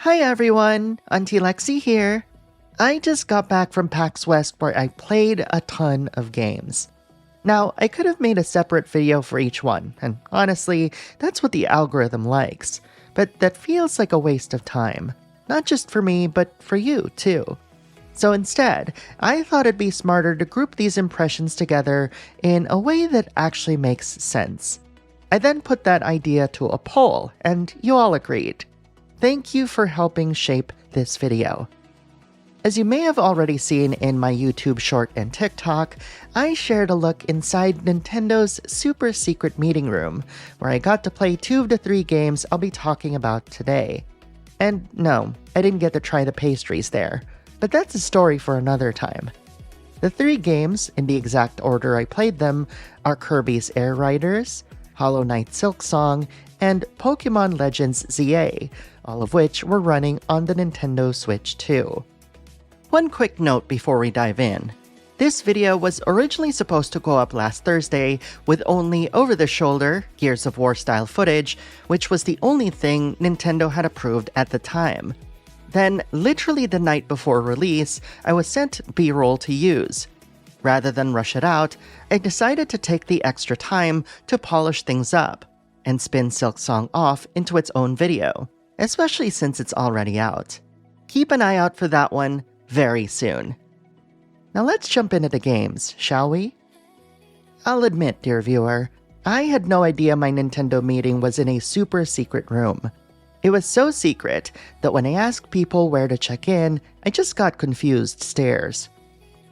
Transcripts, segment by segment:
Hi everyone, Auntie Lexi here. I just got back from PAX West where I played a ton of games. Now, I could have made a separate video for each one, and honestly, that's what the algorithm likes. But that feels like a waste of time. Not just for me, but for you too. So instead, I thought it'd be smarter to group these impressions together in a way that actually makes sense. I then put that idea to a poll, and you all agreed. Thank you for helping shape this video. As you may have already seen in my YouTube short and TikTok, I shared a look inside Nintendo's super secret meeting room, where I got to play 2 of the 3 games I'll be talking about today. And no, I didn't get to try the pastries there, but that's a story for another time. The 3 games, in the exact order I played them, are Kirby's Air Riders, Hollow Knight Silksong, and Pokémon Legends ZA, all of which were running on the Nintendo Switch 2. One quick note before we dive in. This video was originally supposed to go up last Thursday with only over-the-shoulder Gears of War style footage, which was the only thing Nintendo had approved at the time. Then, literally the night before release, I was sent B-roll to use. Rather than rush it out, I decided to take the extra time to polish things up and spin Silksong off into its own video, especially since it's already out. Keep an eye out for that one very soon. Now let's jump into the games, shall we? I'll admit, dear viewer, I had no idea my Nintendo meeting was in a super secret room. It was so secret that when I asked people where to check in, I just got confused stares.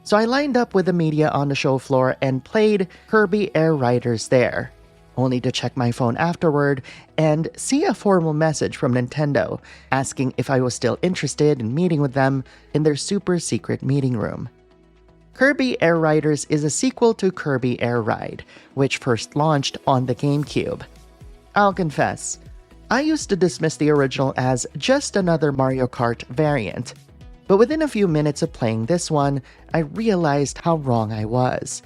So I lined up with the media on the show floor and played Kirby Air Riders there, only to check my phone afterward and see a formal message from Nintendo asking if I was still interested in meeting with them in their super secret meeting room. Kirby Air Riders is a sequel to Kirby Air Ride, which first launched on the GameCube. I'll confess, I used to dismiss the original as just another Mario Kart variant, but within a few minutes of playing this one, I realized how wrong I was.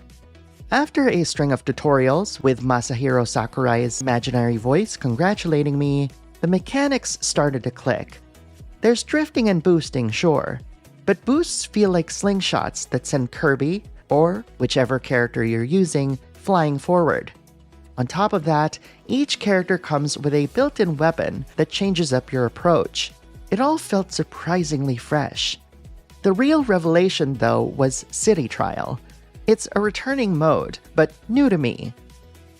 After a string of tutorials with Masahiro Sakurai's imaginary voice congratulating me, the mechanics started to click. There's drifting and boosting, sure, but boosts feel like slingshots that send Kirby, or whichever character you're using, flying forward. On top of that, each character comes with a built-in weapon that changes up your approach. It all felt surprisingly fresh. The real revelation, though, was City Trial. It's a returning mode, but new to me.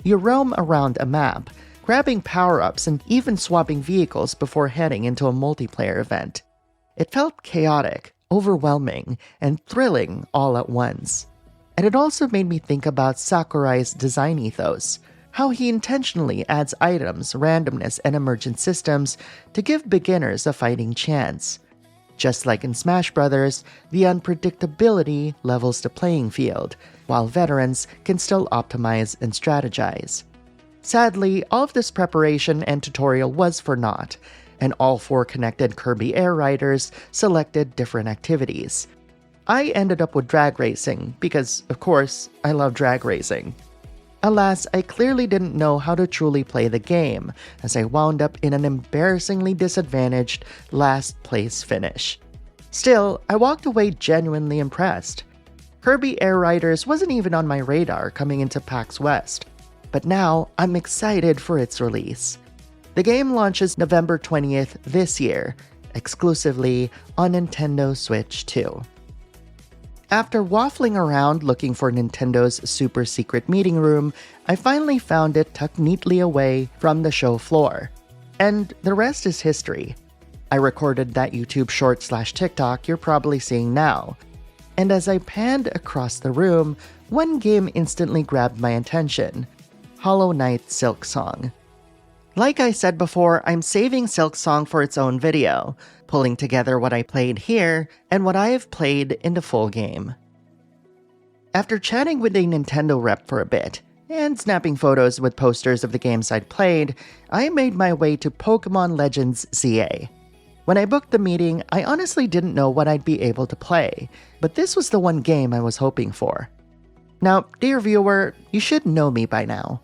You roam around a map, grabbing power-ups and even swapping vehicles before heading into a multiplayer event. It felt chaotic, overwhelming, and thrilling all at once. And it also made me think about Sakurai's design ethos, how he intentionally adds items, randomness, and emergent systems to give beginners a fighting chance. Just like in Smash Bros., the unpredictability levels the playing field, while veterans can still optimize and strategize. Sadly, all of this preparation and tutorial was for naught, and all 4 connected Kirby Air Riders selected different activities. I ended up with drag racing, because, of course, I love drag racing. Alas, I clearly didn't know how to truly play the game, as I wound up in an embarrassingly disadvantaged last place finish. Still, I walked away genuinely impressed. Kirby Air Riders wasn't even on my radar coming into PAX West, but now I'm excited for its release. The game launches November 20th this year, exclusively on Nintendo Switch 2. After waffling around looking for Nintendo's super secret meeting room, I finally found it tucked neatly away from the show floor. And the rest is history. I recorded that YouTube short/TikTok you're probably seeing now. And as I panned across the room, one game instantly grabbed my attention: Hollow Knight Silksong. Like I said before, I'm saving Silksong for its own video, pulling together what I played here and what I have played in the full game. After chatting with a Nintendo rep for a bit, and snapping photos with posters of the games I'd played, I made my way to Pokémon Legends ZA. When I booked the meeting, I honestly didn't know what I'd be able to play, but this was the one game I was hoping for. Now, dear viewer, you should know me by now.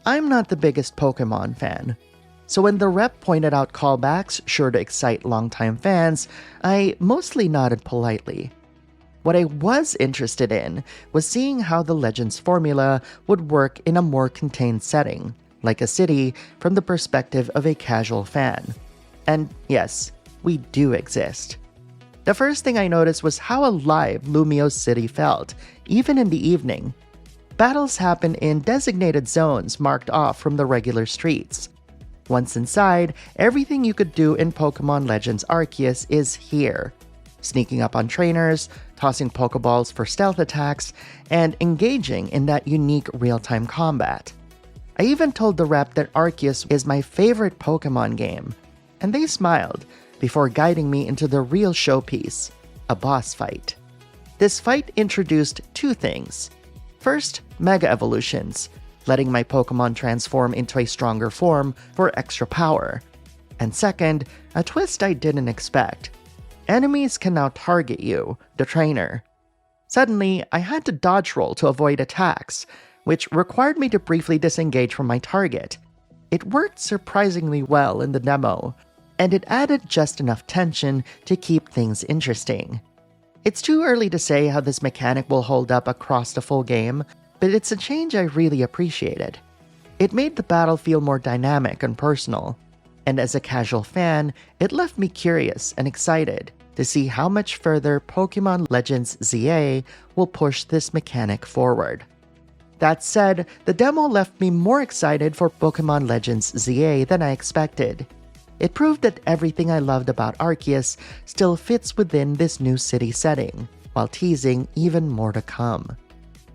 I'm not the biggest Pokémon fan. So when the rep pointed out callbacks sure to excite longtime fans, I mostly nodded politely. What I was interested in was seeing how the Legends formula would work in a more contained setting, like a city from the perspective of a casual fan. And yes, we do exist. The first thing I noticed was how alive Lumio's city felt, even in the evening. Battles happen in designated zones marked off from the regular streets. Once inside, everything you could do in Pokémon Legends Arceus is here. Sneaking up on trainers, tossing Pokeballs for stealth attacks, and engaging in that unique real-time combat. I even told the rep that Arceus is my favorite Pokémon game, and they smiled before guiding me into the real showpiece, a boss fight. This fight introduced two things. First, Mega Evolutions, letting my Pokémon transform into a stronger form for extra power. And second, a twist I didn't expect. Enemies can now target you, the trainer. Suddenly, I had to dodge roll to avoid attacks, which required me to briefly disengage from my target. It worked surprisingly well in the demo, and it added just enough tension to keep things interesting. It's too early to say how this mechanic will hold up across the full game, but it's a change I really appreciated. It made the battle feel more dynamic and personal, and as a casual fan, it left me curious and excited to see how much further Pokémon Legends ZA will push this mechanic forward. That said, the demo left me more excited for Pokémon Legends ZA than I expected. It proved that everything I loved about Arceus still fits within this new city setting, while teasing even more to come.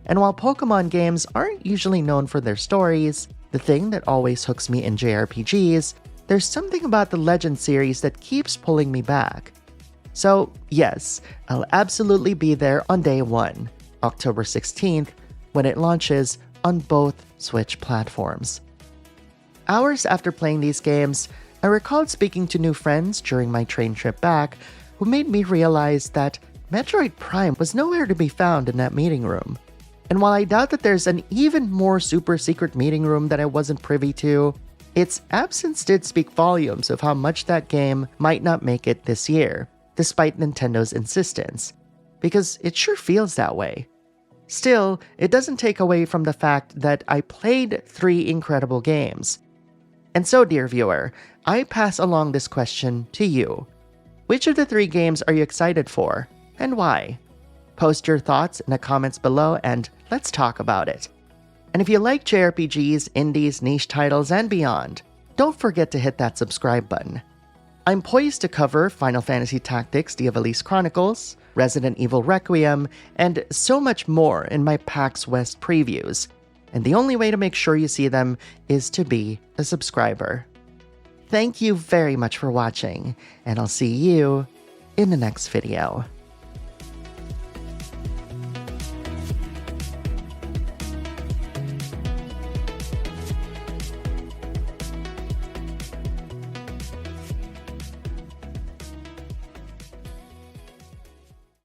And while Pokémon games aren't usually known for their stories, the thing that always hooks me in JRPGs, there's something about the Legend series that keeps pulling me back. So yes, I'll absolutely be there on day 1, October 16th, when it launches on both Switch platforms. Hours after playing these games, I recalled speaking to new friends during my train trip back who made me realize that Metroid Prime was nowhere to be found in that meeting room. And while I doubt that there's an even more super secret meeting room that I wasn't privy to, its absence did speak volumes of how much that game might not make it this year, despite Nintendo's insistence, because it sure feels that way. Still, it doesn't take away from the fact that I played 3 incredible games. And so, dear viewer, I pass along this question to you. Which of the 3 games are you excited for, and why? Post your thoughts in the comments below and let's talk about it. And if you like JRPGs, indies, niche titles, and beyond, don't forget to hit that subscribe button. I'm poised to cover Final Fantasy Tactics: The Ivalice Chronicles, Resident Evil Requiem, and so much more in my PAX West previews, and the only way to make sure you see them is to be a subscriber. Thank you very much for watching, and I'll see you in the next video.